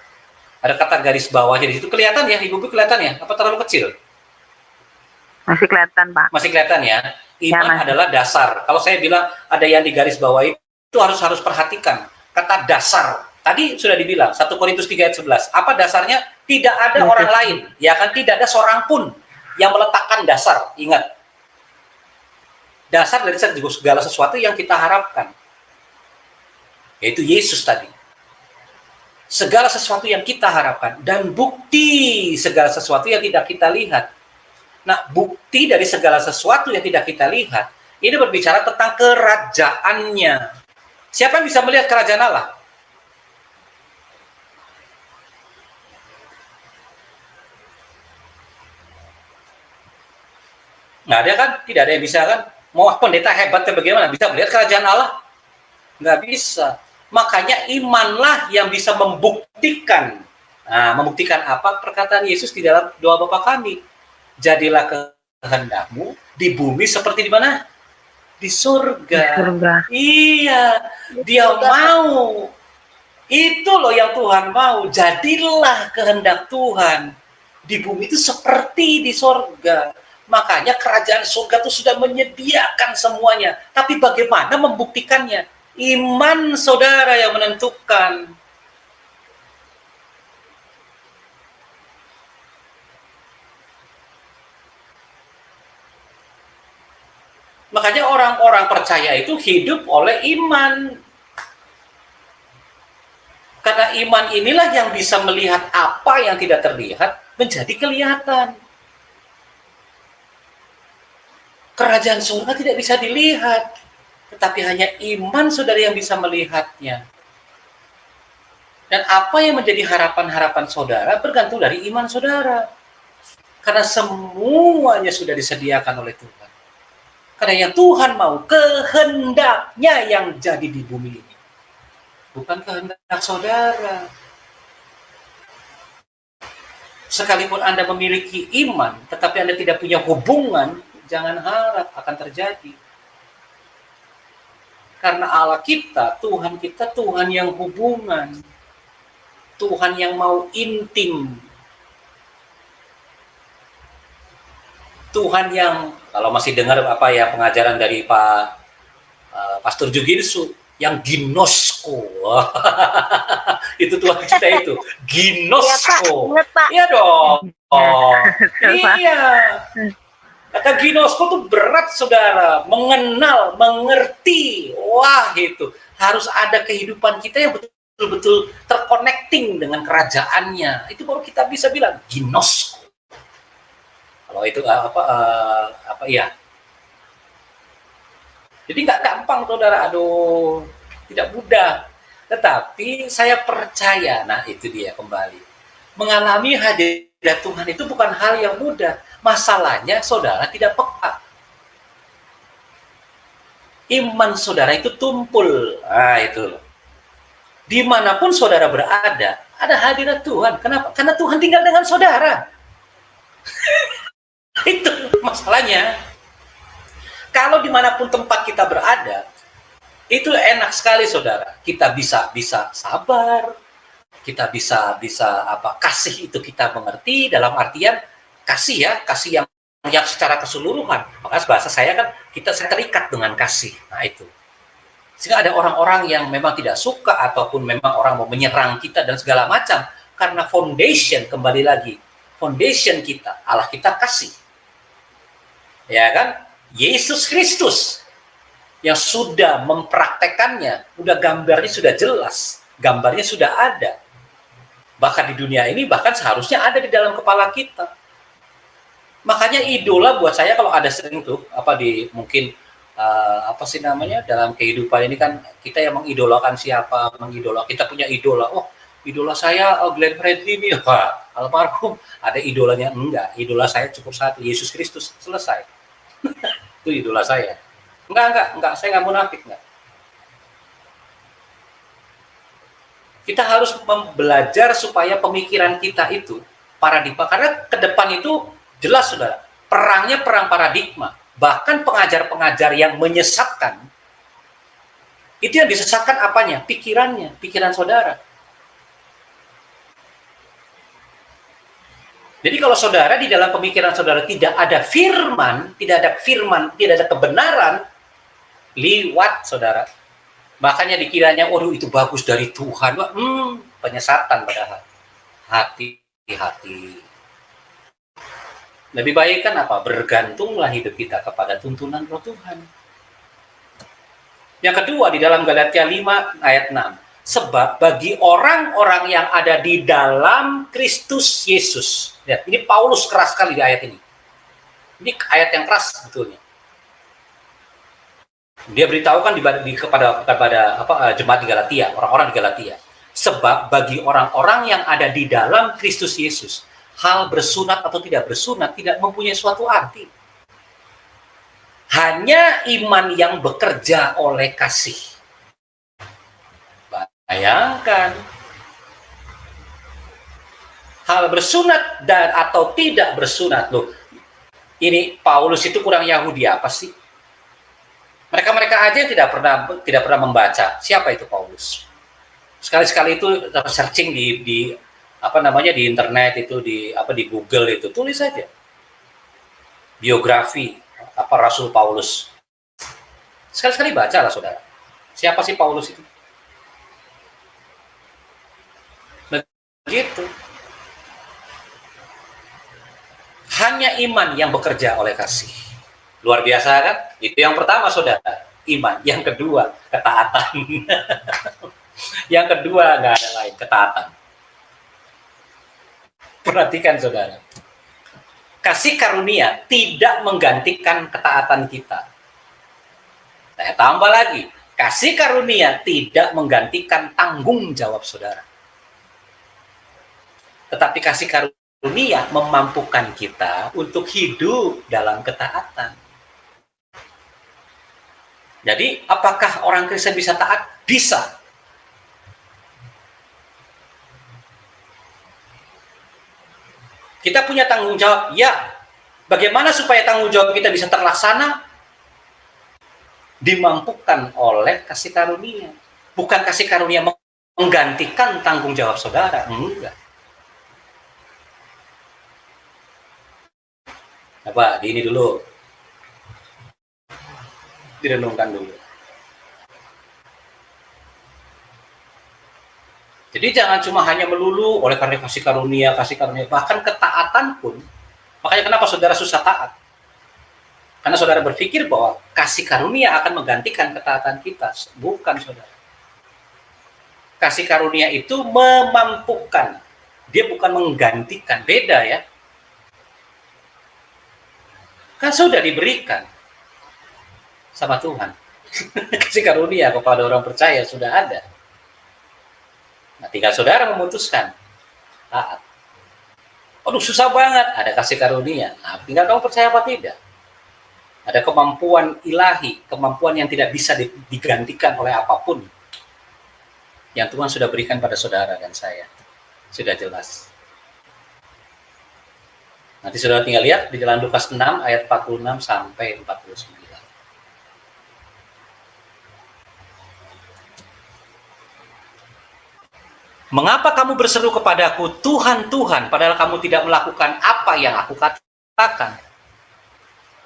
Ada kata garis bawahnya di situ, kelihatan ya, Ibu kelihatan ya? Apa terlalu kecil? Masih kelihatan, Pak. Masih kelihatan ya? Iman adalah dasar. Kalau saya bilang ada yang di garis bawah itu harus perhatikan. Kata dasar. Tadi sudah dibilang 1 Korintus 3 ayat 11. Apa dasarnya? Tidak ada orang lain, ya kan? Tidak ada seorang pun yang meletakkan dasar. Ingat. Dasar dari segala sesuatu yang kita harapkan. Yaitu Yesus tadi. Segala sesuatu yang kita harapkan dan bukti segala sesuatu yang tidak kita lihat. Nah, bukti dari segala sesuatu yang tidak kita lihat ini berbicara tentang kerajaannya. Siapa yang bisa melihat kerajaan Allah? Nggak ada kan? Tidak ada yang bisa kan? Mau pendeta hebatnya bagaimana? Bisa melihat kerajaan Allah? Nggak bisa. Makanya imanlah yang bisa membuktikan. Nah, membuktikan apa? Perkataan Yesus di dalam doa Bapa kami. Jadilah kehendakmu di bumi seperti di mana? Di surga. Iya, dia mau. Itu loh yang Tuhan mau. Jadilah kehendak Tuhan di bumi itu seperti di surga. Makanya kerajaan surga itu sudah menyediakan semuanya. Tapi bagaimana membuktikannya? Iman saudara yang menentukan. Makanya orang-orang percaya itu hidup oleh iman. Karena iman inilah yang bisa melihat apa yang tidak terlihat menjadi kelihatan. Kerajaan surga tidak bisa dilihat. Tetapi hanya iman saudara yang bisa melihatnya. Dan apa yang menjadi harapan-harapan saudara bergantung dari iman saudara. Karena semuanya sudah disediakan oleh Tuhan. Karena yang Tuhan mau, kehendaknya yang jadi di bumi ini. Bukan kehendak saudara. Sekalipun Anda memiliki iman, tetapi Anda tidak punya hubungan, jangan harap akan terjadi. Karena Allah kita, Tuhan yang hubungan. Tuhan yang mau intim. Tuhan yang, kalau masih dengar apa ya pengajaran dari Pak Pastor Juginsu, yang ginosko. Itu Tuhan kita itu, ginosko. Ingat Pak. Iya dong. Pak. Iya. Kata ginosko tuh berat, saudara. Mengenal, mengerti. Wah, itu. Harus ada kehidupan kita yang betul-betul terconnecting dengan kerajaannya. Itu baru kita bisa bilang ginosko. Kalau itu apa ya? Jadi nggak gampang, saudara. Aduh, tidak mudah. Tetapi saya percaya, nah itu dia kembali. Mengalami hadirat Tuhan itu bukan hal yang mudah. Masalahnya, saudara tidak peka. Iman saudara itu tumpul. Nah, itu loh. Dimanapun saudara berada, ada hadirat Tuhan. Kenapa? Karena Tuhan tinggal dengan saudara. Itu masalahnya. Kalau dimanapun tempat kita berada, itu enak sekali, saudara. Kita bisa sabar, kita bisa kasih itu kita mengerti, dalam artian kasih yang secara keseluruhan. Maka bahasa saya kan kita terikat dengan kasih. Nah itu. Sehingga ada orang-orang yang memang tidak suka ataupun memang orang mau menyerang kita dan segala macam, karena foundation, kembali lagi, foundation kita, Allah kita kasih. Ya kan? Yesus Kristus yang sudah mempraktekannya, udah gambarnya sudah jelas, gambarnya sudah ada. Bahkan di dunia ini, bahkan seharusnya ada di dalam kepala kita. Makanya idola buat saya, kalau ada sering tuh, mungkin dalam kehidupan ini kan kita yang mengidolakan siapa, kita punya idola. Oh, idola saya Glenn Fredly nih, wah, almarhum. Ada idolanya? Enggak, idola saya cukup satu, Yesus Kristus, selesai. Itu idola saya. Enggak, saya nggak munafik, enggak. Kita harus belajar supaya pemikiran kita itu paradigma, karena ke depan itu jelas, saudara, perangnya perang paradigma. Bahkan pengajar-pengajar yang menyesatkan, itu yang disesatkan apanya? Pikiran saudara. Jadi kalau saudara di dalam pemikiran saudara tidak ada firman, tidak ada kebenaran, liwat, saudara. Makanya dikiranya, waduh itu bagus dari Tuhan. Penyesatan padahal. Hati-hati. Lebih baik kan apa? Bergantunglah hidup kita kepada tuntunan Roh Tuhan. Yang kedua, di dalam Galatia 5 ayat 6. Sebab bagi orang-orang yang ada di dalam Kristus Yesus. Lihat, ini Paulus keras sekali di ayat ini. Ini ayat yang keras sebetulnya. Dia beritahukan kepada jemaat di Galatia, orang-orang di Galatia. Sebab bagi orang-orang yang ada di dalam Kristus Yesus, hal bersunat atau tidak bersunat tidak mempunyai suatu arti. Hanya iman yang bekerja oleh kasih. Bayangkan, hal bersunat dan atau tidak bersunat, loh. Ini Paulus itu kurang Yahudi apa sih? Mereka aja yang tidak pernah membaca siapa itu Paulus. Sekali-sekali itu searching di internet itu, di Google itu, tulis saja biografi Rasul Paulus. Sekali-sekali baca lah, saudara. Siapa sih Paulus itu? Begitu. Hanya iman yang bekerja oleh kasih. Luar biasa kan? Itu yang pertama, saudara. Iman. Yang kedua, ketaatan. Yang kedua, nggak ada lain, ketaatan. Perhatikan, saudara. Kasih karunia tidak menggantikan ketaatan kita. Saya tambah lagi. Kasih karunia tidak menggantikan tanggung jawab saudara. Tetapi kasih karunia memampukan kita untuk hidup dalam ketaatan. Jadi, apakah orang Kristen bisa taat? Bisa. Kita punya tanggung jawab, ya. Bagaimana supaya tanggung jawab kita bisa terlaksana? Dimampukan oleh kasih karunia. Bukan kasih karunia menggantikan tanggung jawab saudara. Enggak. Apa? Di ini dulu, direnungkan dulu. Jadi jangan cuma hanya melulu oleh karena kasih karunia, bahkan ketaatan pun. Makanya kenapa saudara susah taat? Karena saudara berpikir bahwa kasih karunia akan menggantikan ketaatan kita. Bukan, saudara. Kasih karunia itu memampukan. Dia bukan menggantikan. Beda ya. Kan sudah diberikan sama Tuhan. Kasih karunia kepada orang percaya sudah ada. Nah, tinggal saudara memutuskan taat. Aduh, susah banget. Ada kasih karunia. Nah, tinggal kamu percaya apa tidak. Ada kemampuan ilahi, kemampuan yang tidak bisa digantikan oleh apapun. Yang Tuhan sudah berikan pada saudara dan saya. Sudah jelas. Nanti saudara tinggal lihat di dalam Lukas 6 ayat 46 sampai 49. Mengapa kamu berseru kepadaku, Tuhan, Tuhan, padahal kamu tidak melakukan apa yang aku katakan?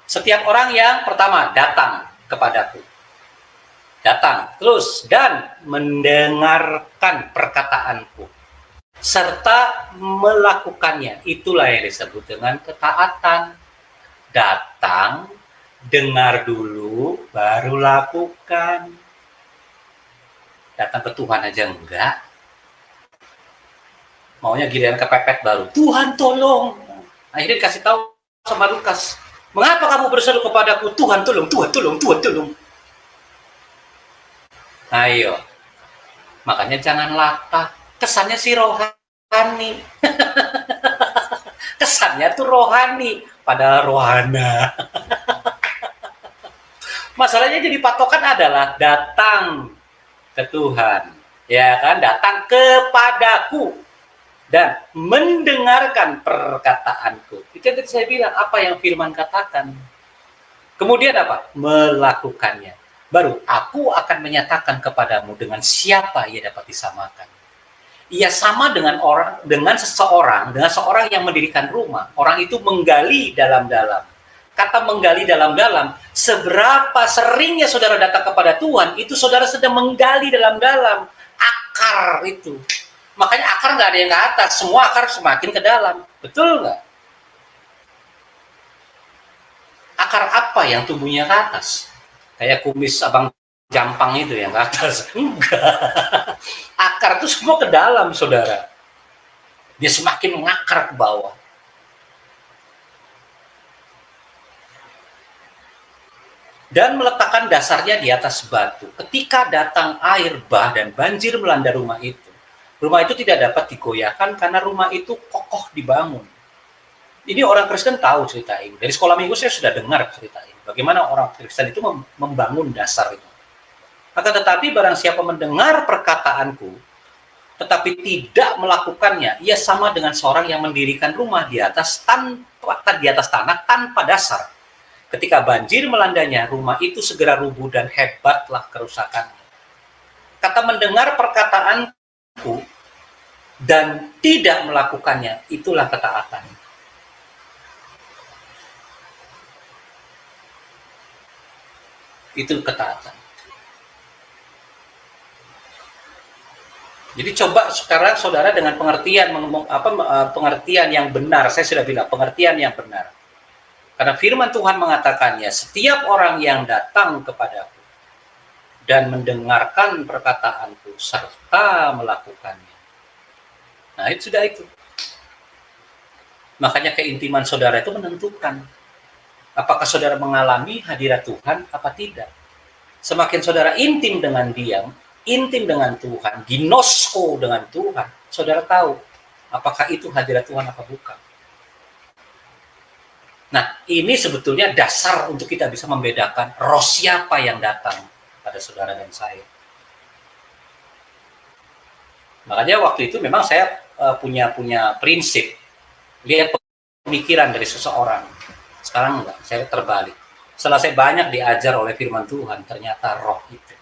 Setiap orang yang pertama datang kepadaku. Datang, terus, dan mendengarkan perkataanku. Serta melakukannya. Itulah yang disebut dengan ketaatan. Datang, dengar dulu, baru lakukan. Datang ke Tuhan aja enggak. Maunya giliran kepepet baru. Tuhan tolong. Akhirnya dikasih tahu sama Lukas. Mengapa kamu berseru kepadaku? Tuhan tolong, Tuhan tolong, Tuhan tolong. Ayo. Makanya jangan latah. Kesannya sih rohani. Kesannya tuh rohani. Padahal rohana. Masalahnya jadi patokan adalah datang ke Tuhan. Ya kan? Datang kepadaku. Dan mendengarkan perkataanku. Itu yang tadi saya bilang, apa yang firman katakan. Kemudian apa? Melakukannya. Baru aku akan menyatakan kepadamu dengan siapa ia dapat disamakan. Ia sama dengan seorang yang mendirikan rumah. Orang itu menggali dalam-dalam. Kata menggali dalam-dalam, seberapa seringnya saudara datang kepada Tuhan, itu saudara sedang menggali dalam-dalam. Akar itu. Makanya akar nggak ada yang ke atas, semua akar semakin ke dalam. Betul nggak? Akar apa yang tumbuhnya ke atas? Kayak kumis abang jampang itu yang ke atas. Enggak. Akar itu semua ke dalam, saudara. Dia semakin mengakar ke bawah. Dan meletakkan dasarnya di atas batu. Ketika datang air bah dan banjir melanda rumah itu, rumah itu tidak dapat digoyahkan karena rumah itu kokoh dibangun. Ini orang Kristen tahu cerita ini. Dari sekolah minggu saya sudah dengar cerita ini. Bagaimana orang Kristen itu membangun dasar itu. Akan tetapi barang siapa mendengar perkataanku, tetapi tidak melakukannya, ia sama dengan seorang yang mendirikan rumah di atas tanah tanpa dasar. Ketika banjir melandanya, rumah itu segera rubuh dan hebatlah kerusakannya. Kata mendengar perkataan dan tidak melakukannya, itulah ketaatan. Itu ketaatan. Jadi coba sekarang saudara dengan pengertian pengertian yang benar, saya sudah bilang pengertian yang benar. Karena firman Tuhan mengatakannya, setiap orang yang datang kepadaku dan mendengarkan perkataanku serta melakukannya. Nah, itu sudah itu. Makanya keintiman saudara itu menentukan apakah saudara mengalami hadirat Tuhan apa tidak. Semakin saudara intim dengan Dia, intim dengan Tuhan, ginosko dengan Tuhan, saudara tahu apakah itu hadirat Tuhan apa bukan. Nah, ini sebetulnya dasar untuk kita bisa membedakan roh siapa yang datang pada saudara dan saya. Makanya waktu itu memang saya punya prinsip, lihat pemikiran dari seseorang. Sekarang enggak, saya terbalik. Setelah saya banyak diajar oleh firman Tuhan, ternyata roh itu.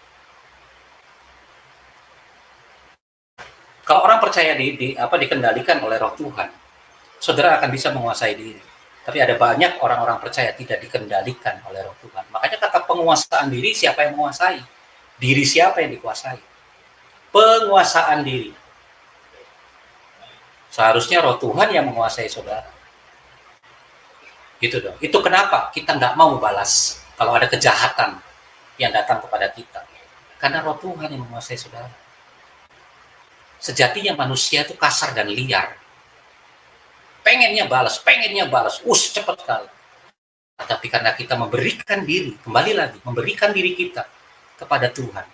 Kalau orang percaya dikendalikan oleh roh Tuhan, saudara akan bisa menguasai diri. Tapi ada banyak orang-orang percaya tidak dikendalikan oleh Roh Tuhan. Makanya kata penguasaan diri, siapa yang menguasai? Diri siapa yang dikuasai? Penguasaan diri. Seharusnya Roh Tuhan yang menguasai saudara. Gitu dong. Itu kenapa kita nggak mau balas kalau ada kejahatan yang datang kepada kita. Karena Roh Tuhan yang menguasai saudara. Sejatinya manusia itu kasar dan liar. Pengennya balas, cepat sekali. Tapi karena kita memberikan diri, kembali lagi, memberikan diri kita kepada Tuhan.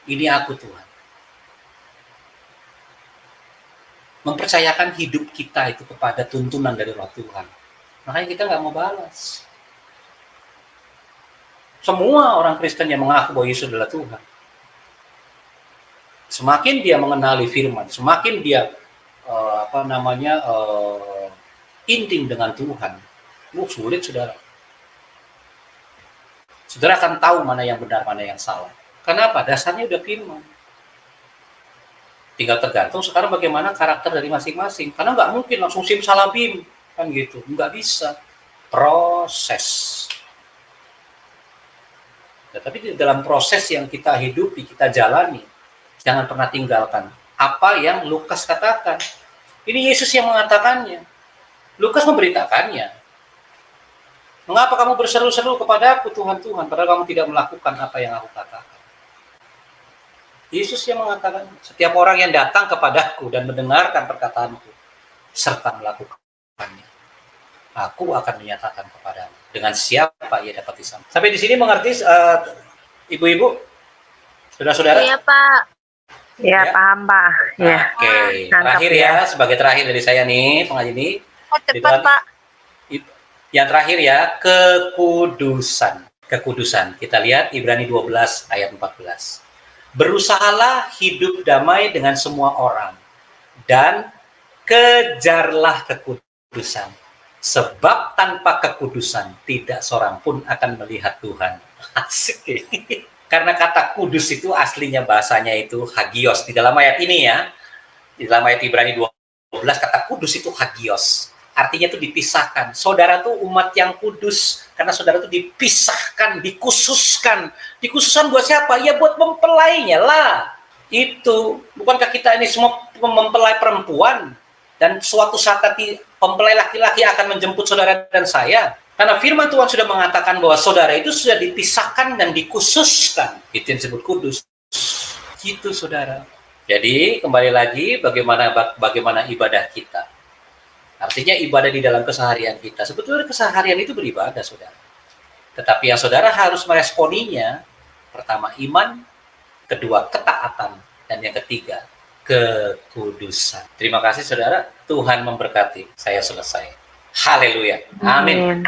Ini aku Tuhan. Mempercayakan hidup kita itu kepada tuntunan dari Roh Tuhan. Makanya kita nggak mau balas. Semua orang Kristen yang mengaku bahwa Yesus adalah Tuhan, semakin dia mengenali firman, semakin dia intim dengan Tuhan, sulit saudara. Saudara akan tahu mana yang benar, mana yang salah. Kenapa? Dasarnya udah firman. Tinggal tergantung sekarang bagaimana karakter dari masing-masing. Karena nggak mungkin langsung simsalabim, kan gitu. Nggak bisa. Proses. Ya, tapi di dalam proses yang kita hidupi, kita jalani, jangan pernah tinggalkan apa yang Lukas katakan. Ini Yesus yang mengatakannya. Lukas memberitakannya. Mengapa kamu berseru-seru kepada aku, Tuhan, Tuhan, padahal kamu tidak melakukan apa yang aku katakan. Yesus yang mengatakan, setiap orang yang datang kepadaku dan mendengarkan perkataanku, serta melakukannya, aku akan menyatakan kepadamu dengan siapa ia dapat disambut. Sampai di sini mengerti, ibu-ibu, saudara-saudara? Iya, Pak. Ya, paham Pak. Ya. Oke, terakhir ya, sebagai terakhir dari saya nih, pengaji ini. Cepat, Pak. Yang terakhir ya, kekudusan. Kekudusan. Kita lihat Ibrani 12 ayat 14. Berusahalah hidup damai dengan semua orang dan kejarlah kekudusan. Sebab tanpa kekudusan tidak seorang pun akan melihat Tuhan. Asik. Karena kata kudus itu aslinya bahasanya itu hagios. Di dalam ayat ini ya, di dalam ayat Ibrani 12 kata kudus itu hagios. Artinya itu dipisahkan. Saudara tuh umat yang kudus. Karena saudara tuh dipisahkan, dikhususkan. Dikhususkan buat siapa? Ya buat mempelainya lah. Itu. Bukankah kita ini semua mempelai perempuan? Dan suatu saat nanti mempelai laki-laki akan menjemput saudara dan saya. Karena firman Tuhan sudah mengatakan bahwa saudara itu sudah dipisahkan dan dikhususkan. Itu yang disebut kudus. Gitu saudara. Jadi kembali lagi bagaimana ibadah kita. Artinya ibadah di dalam keseharian kita. Sebetulnya keseharian itu beribadah, saudara. Tetapi yang saudara harus meresponinya, pertama iman, kedua ketaatan, dan yang ketiga kekudusan. Terima kasih saudara, Tuhan memberkati. Saya selesai. Haleluya. Amin.